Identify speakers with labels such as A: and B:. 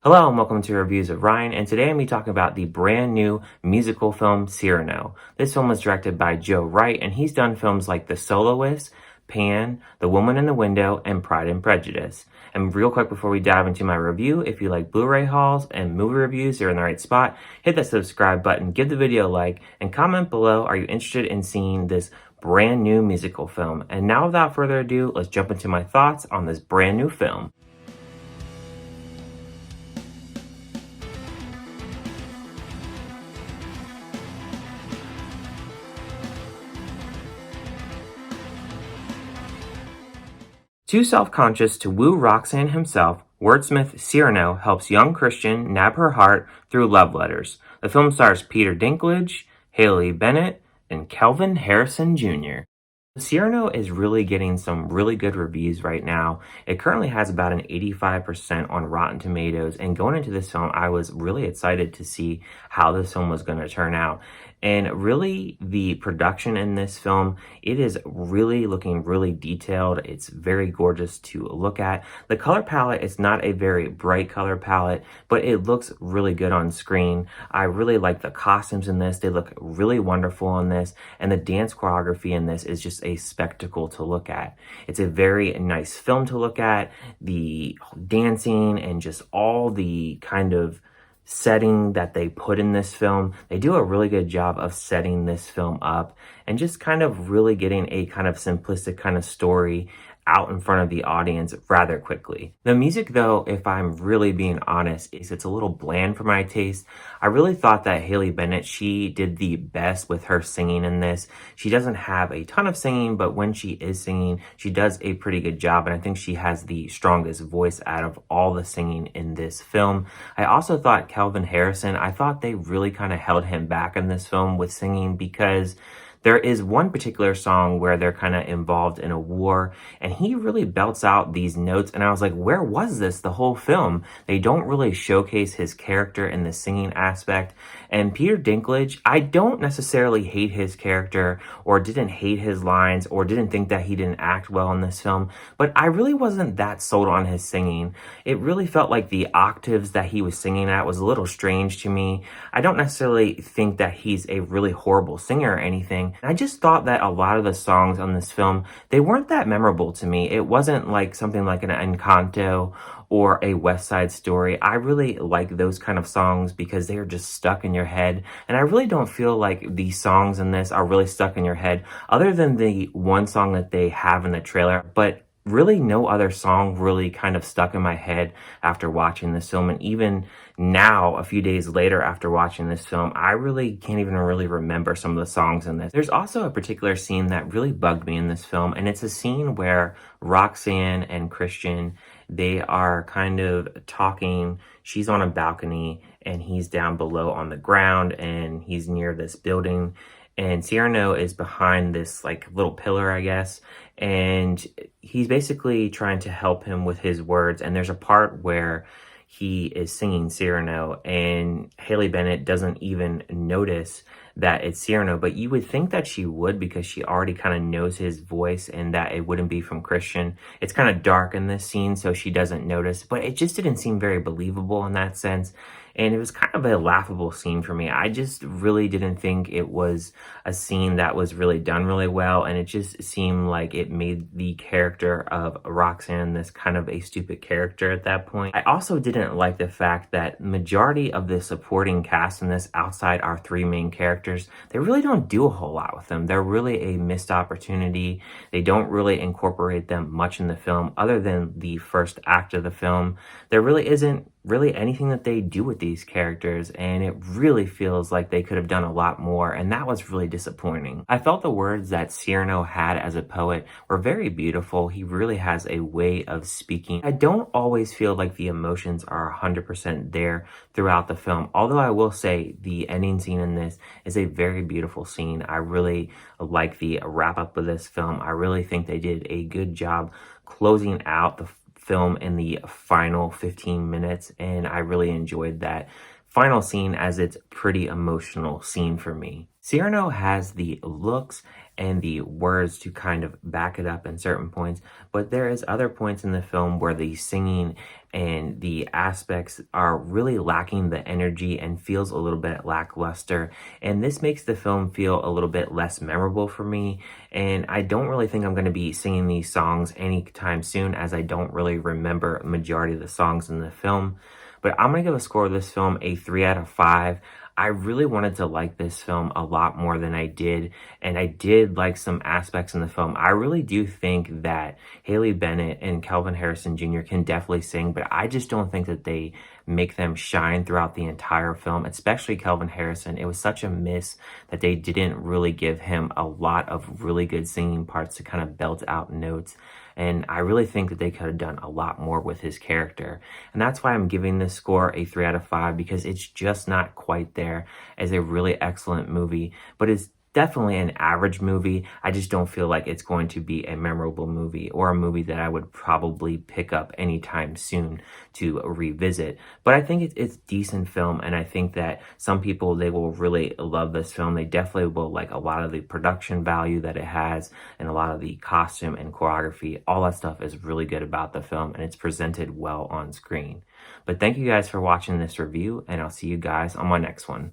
A: Hello and welcome to Reviews of Ryan, and today I'm going to be talking about the brand new musical film Cyrano. This film was directed by Joe Wright, and he's done films like The Soloist, Pan, The Woman in the Window, and Pride and Prejudice. And real quick before we dive into my review, if you like Blu-ray hauls and movie reviews, you're in the right spot. Hit that subscribe button, give the video a like, and comment below, are you interested in seeing this brand new musical film? And now without further ado, let's jump into my thoughts on this brand new film. Too self-conscious to woo Roxanne himself, wordsmith Cyrano helps young Christian nab her heart through love letters. The film stars Peter Dinklage, Haley Bennett, and Kelvin Harrison Jr. Cyrano is really getting some really good reviews right now. It currently has about an 85% on Rotten Tomatoes, and going into this film, I was really excited to see how this film was going to turn out. And really, the production in this film, it is really looking really detailed. It's very gorgeous to look at. The color palette is not a very bright color palette, but it looks really good on screen. I really like the costumes in this. They look really wonderful in this, and the dance choreography in this is just a spectacle to look at. It's a very nice film to look at. The dancing and just all the kind of setting that they put in this film, they do a really good job of setting this film up and just kind of really getting a kind of simplistic kind of story out in front of the audience rather quickly. The music, though, if I'm really being honest, is it's a little bland for my taste. I really thought that Haley Bennett, she did the best with her singing in this. She doesn't have a ton of singing, but when she is singing, she does a pretty good job, and I think she has the strongest voice out of all the singing in this film. I also thought Kelvin Harrison, I thought they really kind of held him back in this film with singing, because there is one particular song where they're kind of involved in a war, and he really belts out these notes, and I was like, where was this the whole film? They don't really showcase his character in the singing aspect. And Peter Dinklage, I don't necessarily hate his character or didn't hate his lines or didn't think that he didn't act well in this film, but I really wasn't that sold on his singing. It really felt like the octaves that he was singing at was a little strange to me. I don't necessarily think that he's a really horrible singer or anything. I just thought that a lot of the songs on this film, they weren't that memorable to me. It wasn't like something like an Encanto or a West Side Story. I really like those kind of songs because they are just stuck in your head. And I really don't feel like the songs in this are really stuck in your head, other than the one song that they have in the trailer. But really no other song really kind of stuck in my head after watching this film. And even now, a few days later after watching this film, I really can't even really remember some of the songs in this. There's also a particular scene that really bugged me in this film, and it's a scene where Roxanne and Christian, they are kind of talking. She's on a balcony and he's down below on the ground, and he's near this building, and Cyrano is behind this like little pillar, I guess, and he's basically trying to help him with his words. And there's a part where he is singing Cyrano, and Haley Bennett doesn't even notice that it's Cyrano, but you would think that she would, because she already kind of knows his voice and that it wouldn't be from Christian. It's kind of dark in this scene, so she doesn't notice, but it just didn't seem very believable in that sense. And it was kind of a laughable scene for me. I just really didn't think it was a scene that was really done really well, and it just seemed like it made the character of Roxanne this kind of a stupid character at that point. I also didn't like the fact that majority of the supporting cast in this, outside our three main characters, they really don't do a whole lot with them. They're really a missed opportunity. They don't really incorporate them much in the film, other than the first act of the film. There really isn't really anything that they do with these characters, and it really feels like they could have done a lot more, and that was really disappointing. I felt the words that Cyrano had as a poet were very beautiful. He really has a way of speaking. I don't always feel like the emotions are 100% there throughout the film, although I will say the ending scene in this is a very beautiful scene. I really like the wrap up of this film. I really think they did a good job closing out the film in the final 15 minutes, and I really enjoyed that final scene as its pretty emotional scene for me. Cyrano has the looks and the words to kind of back it up in certain points, but there is other points in the film where the singing and the aspects are really lacking the energy and feels a little bit lackluster, and this makes the film feel a little bit less memorable for me. And I don't really think I'm going to be singing these songs anytime soon, as I don't really remember a majority of the songs in the film. But I'm going to give a score of this film a 3 out of 5. I really wanted to like this film a lot more than I did, and I did like some aspects in the film. I really do think that Haley Bennett and Kelvin Harrison Jr. can definitely sing, but I just don't think that they make them shine throughout the entire film, especially Kelvin Harrison. It was such a miss that they didn't really give him a lot of really good singing parts to kind of belt out notes. And I really think that they could have done a lot more with his character. And that's why I'm giving this score a 3 out of 5, because it's just not quite there as a really excellent movie, but it's definitely an average movie. I just don't feel like it's going to be a memorable movie or a movie that I would probably pick up anytime soon to revisit. But I think it's decent film, and I think that some people, they will really love this film. They definitely will like a lot of the production value that it has, and a lot of the costume and choreography. All that stuff is really good about the film, and it's presented well on screen. But thank you guys for watching this review, and I'll see you guys on my next one.